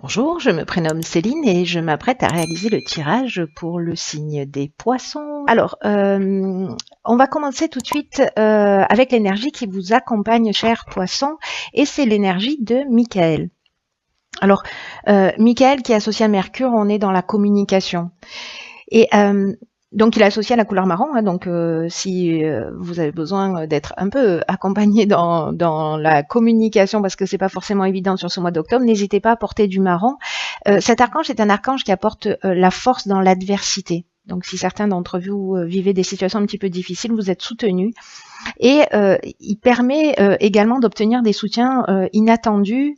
Bonjour, je me prénomme Céline et je m'apprête à réaliser le tirage pour le signe des poissons. Alors, on va commencer tout de suite avec l'énergie qui vous accompagne, chers poissons, et c'est l'énergie de Michael. Alors, Michael qui est associé à Mercure, on est dans la communication. Et donc, il est associé à la couleur marron. Donc, si vous avez besoin d'être un peu accompagné dans la communication, parce que c'est pas forcément évident sur ce mois d'octobre, n'hésitez pas à porter du marron. Cet archange est un archange qui apporte la force dans l'adversité. Donc, si certains d'entre vous vivez des situations un petit peu difficiles, vous êtes soutenus. Et il permet également d'obtenir des soutiens inattendus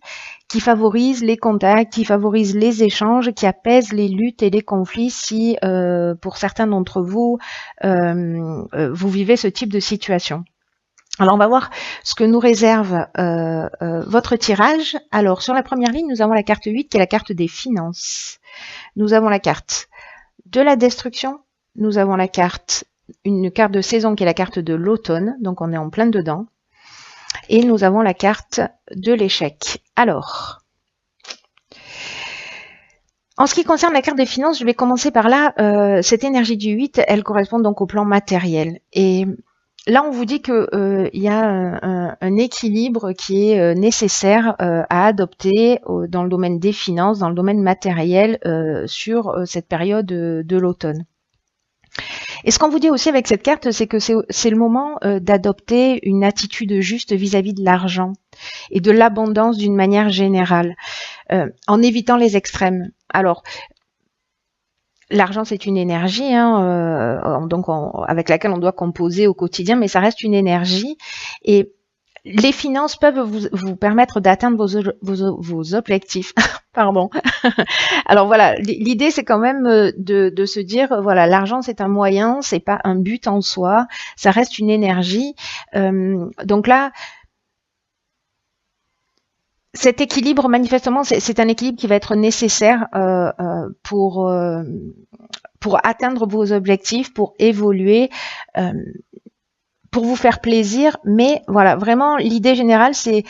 qui favorisent les contacts, qui favorisent les échanges, qui apaisent les luttes et les conflits si, pour certains d'entre vous, vous vivez ce type de situation. Alors, on va voir ce que nous réserve votre tirage. Alors, sur la première ligne, nous avons la carte 8, qui est la carte des finances. Nous avons la carte de la destruction. Nous avons une carte de saison, qui est la carte de l'automne. Donc, on est en plein dedans. Et nous avons la carte de l'échec. Alors, en ce qui concerne la carte des finances, je vais commencer par là. Cette énergie du 8, elle correspond donc au plan matériel. Et là, on vous dit qu'il y a un équilibre qui est nécessaire à adopter dans le domaine des finances, dans le domaine matériel, sur cette période de l'automne. Et ce qu'on vous dit aussi avec cette carte, c'est que c'est le moment d'adopter une attitude juste vis-à-vis de l'argent et de l'abondance d'une manière générale, en évitant les extrêmes. Alors, l'argent, c'est une énergie, donc avec laquelle on doit composer au quotidien, mais ça reste une énergie. Et les finances peuvent vous permettre d'atteindre vos objectifs. Pardon. Alors voilà, l'idée c'est quand même de se dire, voilà, l'argent c'est un moyen, c'est pas un but en soi, ça reste une énergie. Donc là, cet équilibre, manifestement, c'est un équilibre qui va être nécessaire pour atteindre vos objectifs, pour évoluer. Pour vous faire plaisir, mais voilà, vraiment, l'idée générale, c'est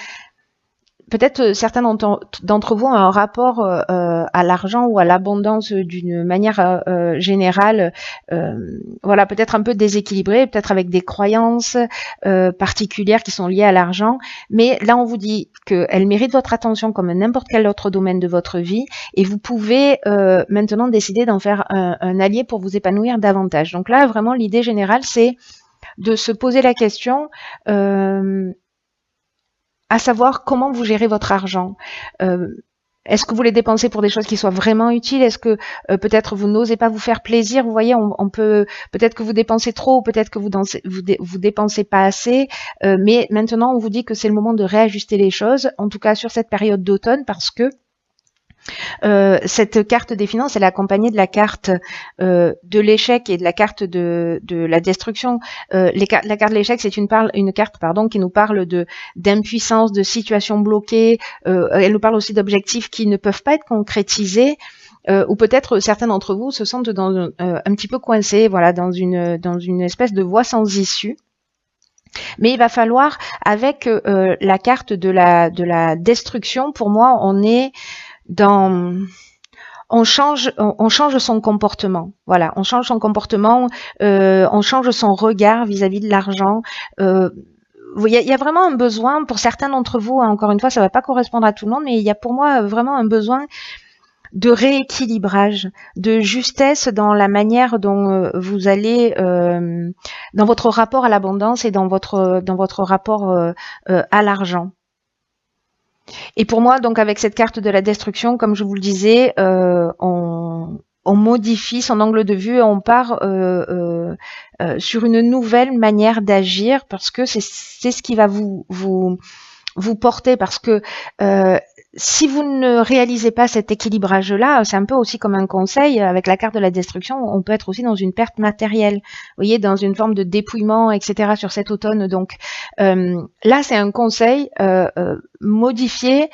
peut-être certains d'entre vous ont un rapport à l'argent ou à l'abondance d'une manière générale, voilà, peut-être un peu déséquilibré, peut-être avec des croyances particulières qui sont liées à l'argent, mais là on vous dit qu'elle mérite votre attention comme n'importe quel autre domaine de votre vie, et vous pouvez maintenant décider d'en faire un allié pour vous épanouir davantage. Donc là, vraiment, l'idée générale, c'est de se poser la question à savoir comment vous gérez votre argent. Est-ce que vous les dépensez pour des choses qui soient vraiment utiles? Est-ce que peut-être vous n'osez pas vous faire plaisir? Vous voyez, on peut peut-être que vous dépensez trop, ou peut-être que vous dépensez pas assez. Mais maintenant, on vous dit que c'est le moment de réajuster les choses, en tout cas sur cette période d'automne, parce que cette carte des finances, elle est accompagnée de la carte de l'échec et de la carte de la destruction. La carte de l'échec, c'est une carte qui nous parle d'impuissance, de situations bloquées. Elle nous parle aussi d'objectifs qui ne peuvent pas être concrétisés. Ou peut-être certains d'entre vous se sentent un petit peu coincés, voilà, dans une espèce de voie sans issue. Mais il va falloir, avec la carte de la destruction, pour moi, on change son comportement. Voilà, on change son comportement, on change son regard vis-à-vis de l'argent. Il y a vraiment un besoin pour certains d'entre vous, encore une fois, ça va pas correspondre à tout le monde, mais il y a pour moi vraiment un besoin de rééquilibrage, de justesse dans la manière dont vous allez dans votre rapport à l'abondance et dans votre rapport à l'argent. Et pour moi, donc avec cette carte de la destruction, comme je vous le disais, on modifie son angle de vue, on part sur une nouvelle manière d'agir, parce que c'est ce qui va vous porter, parce que si vous ne réalisez pas cet équilibrage-là, c'est un peu aussi comme un conseil, avec la carte de la destruction, on peut être aussi dans une perte matérielle, vous voyez, dans une forme de dépouillement, etc. sur cet automne. Donc là, c'est un conseil, modifier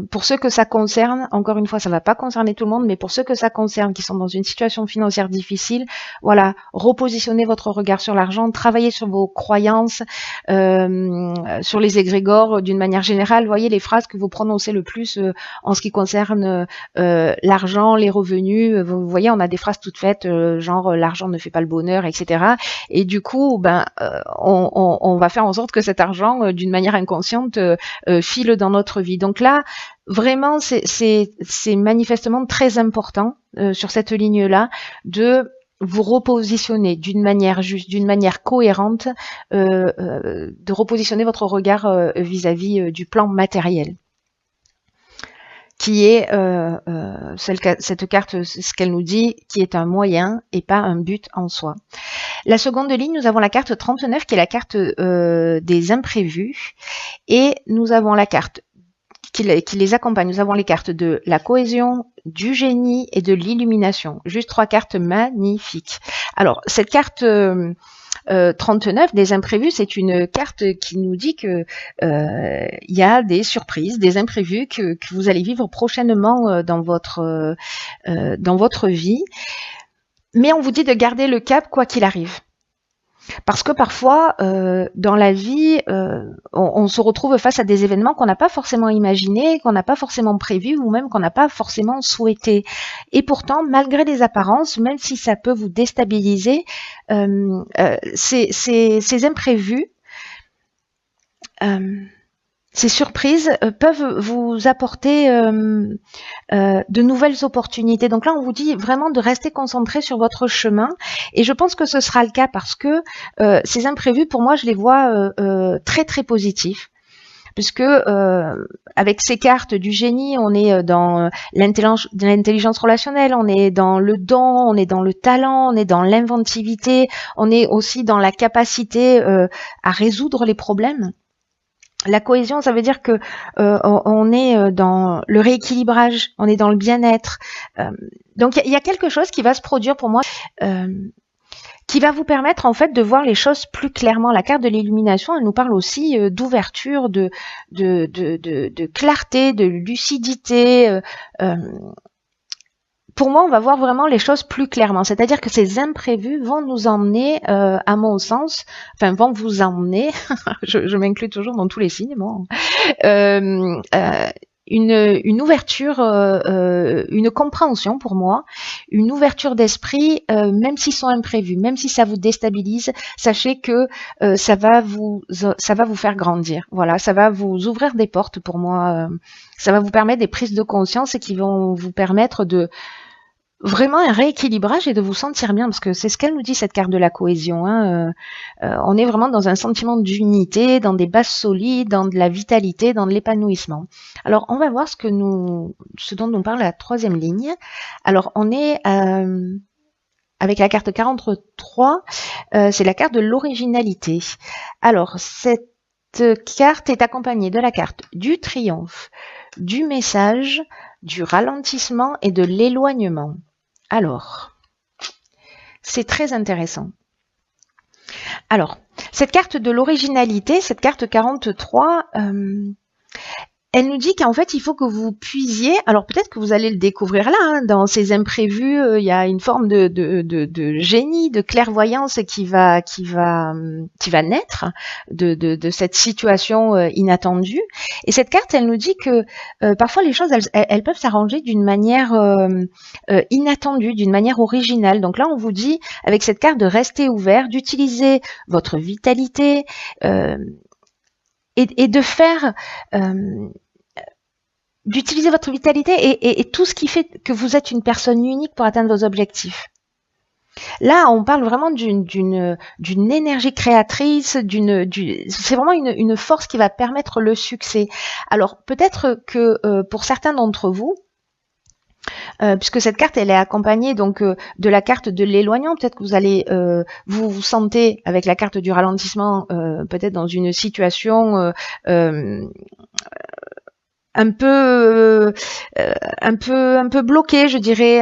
pour ceux que ça concerne, encore une fois, ça va pas concerner tout le monde, mais pour ceux que ça concerne, qui sont dans une situation financière difficile, voilà, repositionnez votre regard sur l'argent, travaillez sur vos croyances, sur les égrégores d'une manière générale. Voyez les phrases que vous prononcez le plus en ce qui concerne l'argent, les revenus. Vous voyez, on a des phrases toutes faites, genre l'argent ne fait pas le bonheur, etc. Et du coup, on va faire en sorte que cet argent, d'une manière inconsciente, file dans notre vie. Donc là, vraiment, c'est manifestement très important sur cette ligne-là de vous repositionner d'une manière juste, d'une manière cohérente, de repositionner votre regard vis-à-vis du plan matériel, qui est cette carte, ce qu'elle nous dit, qui est un moyen et pas un but en soi. La seconde ligne, nous avons la carte 39 qui est la carte des imprévus, et nous avons la carte qui les accompagne. Nous avons les cartes de la cohésion, du génie et de l'illumination. Juste 3 cartes magnifiques. Alors, cette carte 39 des imprévus, c'est une carte qui nous dit que il y a des surprises, des imprévus que vous allez vivre prochainement dans votre vie. Mais on vous dit de garder le cap quoi qu'il arrive. Parce que parfois, dans la vie, on se retrouve face à des événements qu'on n'a pas forcément imaginés, qu'on n'a pas forcément prévus, ou même qu'on n'a pas forcément souhaité. Et pourtant, malgré les apparences, même si ça peut vous déstabiliser, ces imprévus, ces surprises peuvent vous apporter de nouvelles opportunités. Donc là, on vous dit vraiment de rester concentré sur votre chemin. Et je pense que ce sera le cas parce que ces imprévus, pour moi, je les vois très, très positifs. Puisque avec ces cartes du génie, on est dans l'intelligence relationnelle, on est dans le don, on est dans le talent, on est dans l'inventivité, on est aussi dans la capacité à résoudre les problèmes. La cohésion, ça veut dire que on est dans le rééquilibrage, on est dans le bien-être. Donc il y a quelque chose qui va se produire pour moi, qui va vous permettre en fait de voir les choses plus clairement. La carte de l'illumination, elle nous parle aussi d'ouverture, de clarté, de lucidité. Pour moi, on va voir vraiment les choses plus clairement. C'est-à-dire que ces imprévus vont nous emmener, à mon sens, enfin vont vous emmener, je m'inclus toujours dans tous les signes, moi, une ouverture, une compréhension pour moi, une ouverture d'esprit, même s'ils sont imprévus, même si ça vous déstabilise, sachez que ça va vous faire grandir. Voilà, ça va vous ouvrir des portes pour moi. Ça va vous permettre des prises de conscience et qui vont vous permettre de vraiment un rééquilibrage et de vous sentir bien, parce que c'est ce qu'elle nous dit, cette carte de la cohésion. On est vraiment dans un sentiment d'unité, dans des bases solides, dans de la vitalité, dans de l'épanouissement. Alors, on va voir ce dont nous parle la troisième ligne. Alors, on est avec la carte 43, c'est la carte de l'originalité. Alors, cette carte est accompagnée de la carte du triomphe, du message, du ralentissement et de l'éloignement. Alors, c'est très intéressant. Alors, cette carte de l'originalité, cette carte 43, elle nous dit qu'en fait, il faut que vous puisiez, alors peut-être que vous allez le découvrir là, hein, dans ces imprévus, il y a une forme de génie, de clairvoyance qui va naître de cette situation inattendue. Et cette carte, elle nous dit que parfois les choses, elles peuvent s'arranger d'une manière inattendue, d'une manière originale. Donc là, on vous dit, avec cette carte, de rester ouvert, d'utiliser votre vitalité, et de faire, d'utiliser votre vitalité et tout ce qui fait que vous êtes une personne unique pour atteindre vos objectifs. Là, on parle vraiment d'une énergie créatrice, c'est vraiment une force qui va permettre le succès. Alors, peut-être que pour certains d'entre vous, puisque cette carte elle est accompagnée donc de la carte de l'éloignement, peut-être que vous allez vous sentez avec la carte du ralentissement peut-être dans une situation un peu, un peu bloqué, je dirais.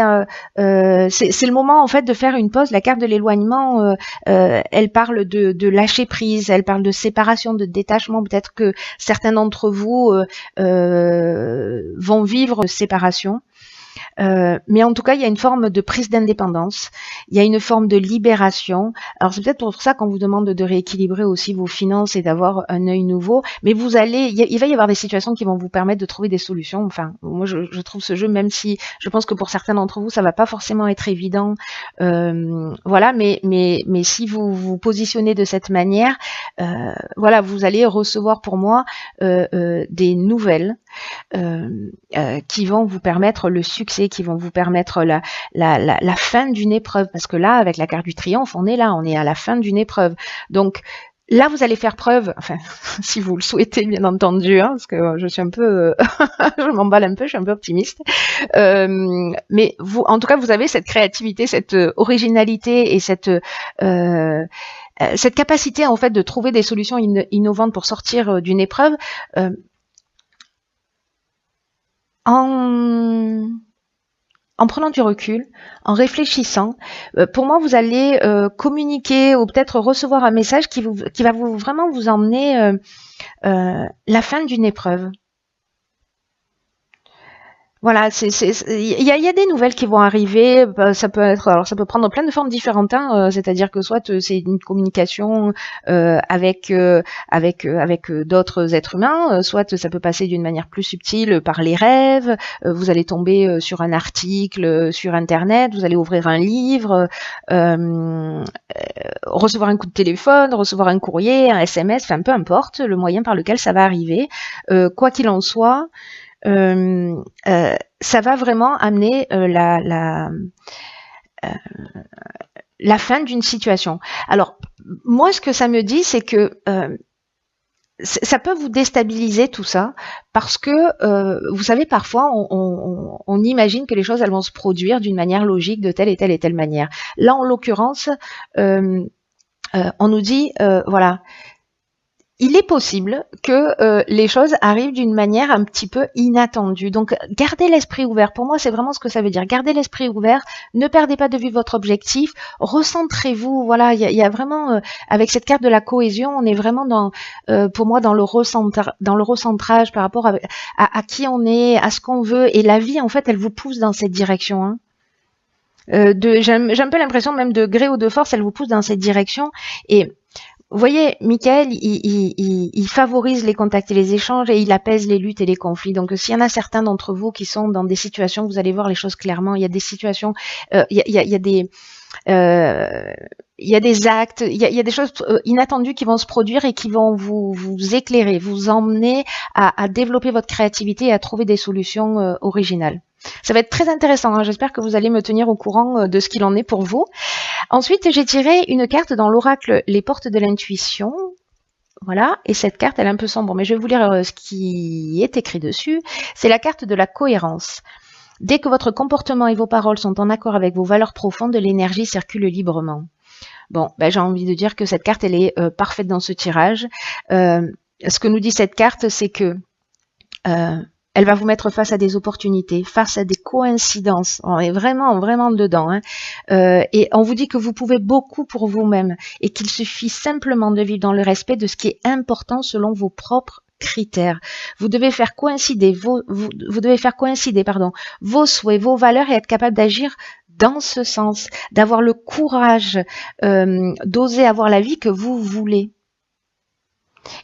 C'est le moment en fait de faire une pause. La carte de l'éloignement, elle parle de lâcher prise, elle parle de séparation, de détachement. Peut-être que certains d'entre vous vont vivre une séparation. Mais en tout cas, il y a une forme de prise d'indépendance, il y a une forme de libération. Alors c'est peut-être pour ça qu'on vous demande de rééquilibrer aussi vos finances et d'avoir un œil nouveau. Mais vous allez, il va y avoir des situations qui vont vous permettre de trouver des solutions. Enfin, moi je trouve ce jeu, même si je pense que pour certains d'entre vous, ça va pas forcément être évident. Voilà, mais si vous vous positionnez de cette manière, voilà, vous allez recevoir pour moi des nouvelles qui vont vous permettre le succès, qui vont vous permettre la fin d'une épreuve. Parce que là, avec la carte du triomphe, on est à la fin d'une épreuve. Donc, là, vous allez faire preuve, enfin, si vous le souhaitez, bien entendu, hein, parce que je suis un peu, je m'emballe un peu, je suis un peu optimiste. Mais vous, en tout cas, vous avez cette créativité, cette originalité et cette capacité, en fait, de trouver des solutions innovantes pour sortir d'une épreuve. En prenant du recul, en réfléchissant, pour moi, vous allez communiquer ou peut-être recevoir un message qui va vraiment vous emmener la fin d'une épreuve. Voilà, il y a des nouvelles qui vont arriver. Ça peut être, alors ça peut prendre plein de formes différentes. Hein, c'est-à-dire que soit c'est une communication avec d'autres êtres humains, soit ça peut passer d'une manière plus subtile par les rêves. Vous allez tomber sur un article sur Internet, vous allez ouvrir un livre, recevoir un coup de téléphone, recevoir un courrier, un SMS, enfin peu importe le moyen par lequel ça va arriver. Quoi qu'il en soit. Ça va vraiment amener la fin d'une situation. Alors, moi, ce que ça me dit, c'est que ça peut vous déstabiliser tout ça, parce que, vous savez, parfois, on imagine que les choses, elles vont se produire d'une manière logique, de telle et telle manière. Là, en l'occurrence, on nous dit, voilà, il est possible que les choses arrivent d'une manière un petit peu inattendue. Donc, gardez l'esprit ouvert. Pour moi, c'est vraiment ce que ça veut dire. Gardez l'esprit ouvert. Ne perdez pas de vue votre objectif. Recentrez-vous. Voilà, il y a vraiment, avec cette carte de la cohésion, on est vraiment pour moi, dans le recentrage par rapport à qui on est, à ce qu'on veut. Et la vie, en fait, elle vous pousse dans cette direction. Hein. J'ai un peu l'impression, même de gré ou de force, elle vous pousse dans cette direction. Et vous voyez, Michael, il favorise les contacts et les échanges et il apaise les luttes et les conflits. Donc, s'il y en a certains d'entre vous qui sont dans des situations, vous allez voir les choses clairement. Il y a des situations, il y a des actes, il y a des choses inattendues qui vont se produire et qui vont vous éclairer, vous emmener à développer votre créativité et à trouver des solutions originales. Ça va être très intéressant. Hein. J'espère que vous allez me tenir au courant de ce qu'il en est pour vous. Ensuite, j'ai tiré une carte dans l'oracle Les portes de l'intuition. Voilà, et cette carte, elle est un peu sombre, mais je vais vous lire ce qui est écrit dessus. C'est la carte de la cohérence. Dès que votre comportement et vos paroles sont en accord avec vos valeurs profondes, l'énergie circule librement. Bon, ben, j'ai envie de dire que cette carte, elle est parfaite dans ce tirage. Ce que nous dit cette carte, c'est que elle va vous mettre face à des opportunités, face à des coïncidences. On est vraiment, vraiment dedans. Hein. Et on vous dit que vous pouvez beaucoup pour vous-même et qu'il suffit simplement de vivre dans le respect de ce qui est important selon vos propres critères. Vous devez faire coïncider vos souhaits, vos valeurs et être capable d'agir dans ce sens, d'avoir le courage d'oser avoir la vie que vous voulez.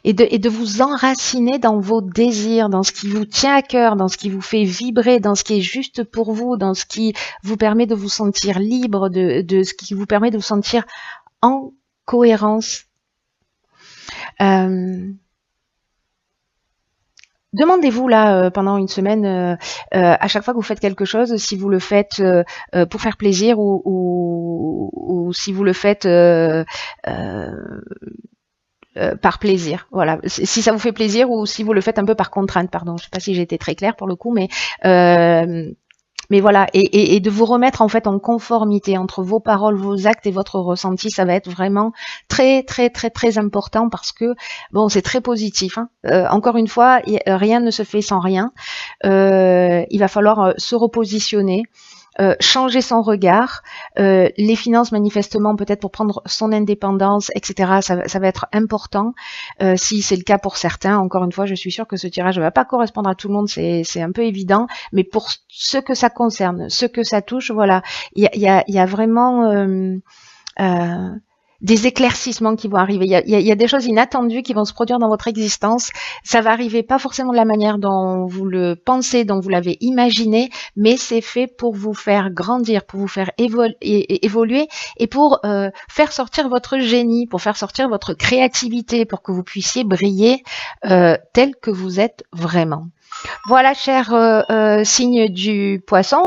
Et de vous enraciner dans vos désirs, dans ce qui vous tient à cœur, dans ce qui vous fait vibrer, dans ce qui est juste pour vous, dans ce qui vous permet de vous sentir libre, de ce qui vous permet de vous sentir en cohérence. Demandez-vous là pendant une semaine, à chaque fois que vous faites quelque chose, si vous le faites pour faire plaisir ou si vous le faites par plaisir, voilà. Si ça vous fait plaisir ou si vous le faites un peu par contrainte, pardon. Je sais pas si j'ai été très claire pour le coup, mais Mais voilà, et de vous remettre en fait en conformité entre vos paroles, vos actes et votre ressenti, ça va être vraiment très très très très important parce que bon, c'est très positif, hein. Encore une fois, rien ne se fait sans rien. Il va falloir se repositionner. Changer son regard, les finances manifestement peut-être pour prendre son indépendance, etc. Ça va être important. Si c'est le cas pour certains, encore une fois, je suis sûre que ce tirage ne va pas correspondre à tout le monde, c'est un peu évident, mais pour ceux que ça concerne, ceux que ça touche, voilà, il y a vraiment euh, des éclaircissements qui vont arriver. Il y a des choses inattendues qui vont se produire dans votre existence. Ça va arriver pas forcément de la manière dont vous le pensez, dont vous l'avez imaginé, mais c'est fait pour vous faire grandir, pour vous faire évoluer et pour faire sortir votre génie, pour faire sortir votre créativité, pour que vous puissiez briller tel que vous êtes vraiment. Voilà, cher signe du poisson.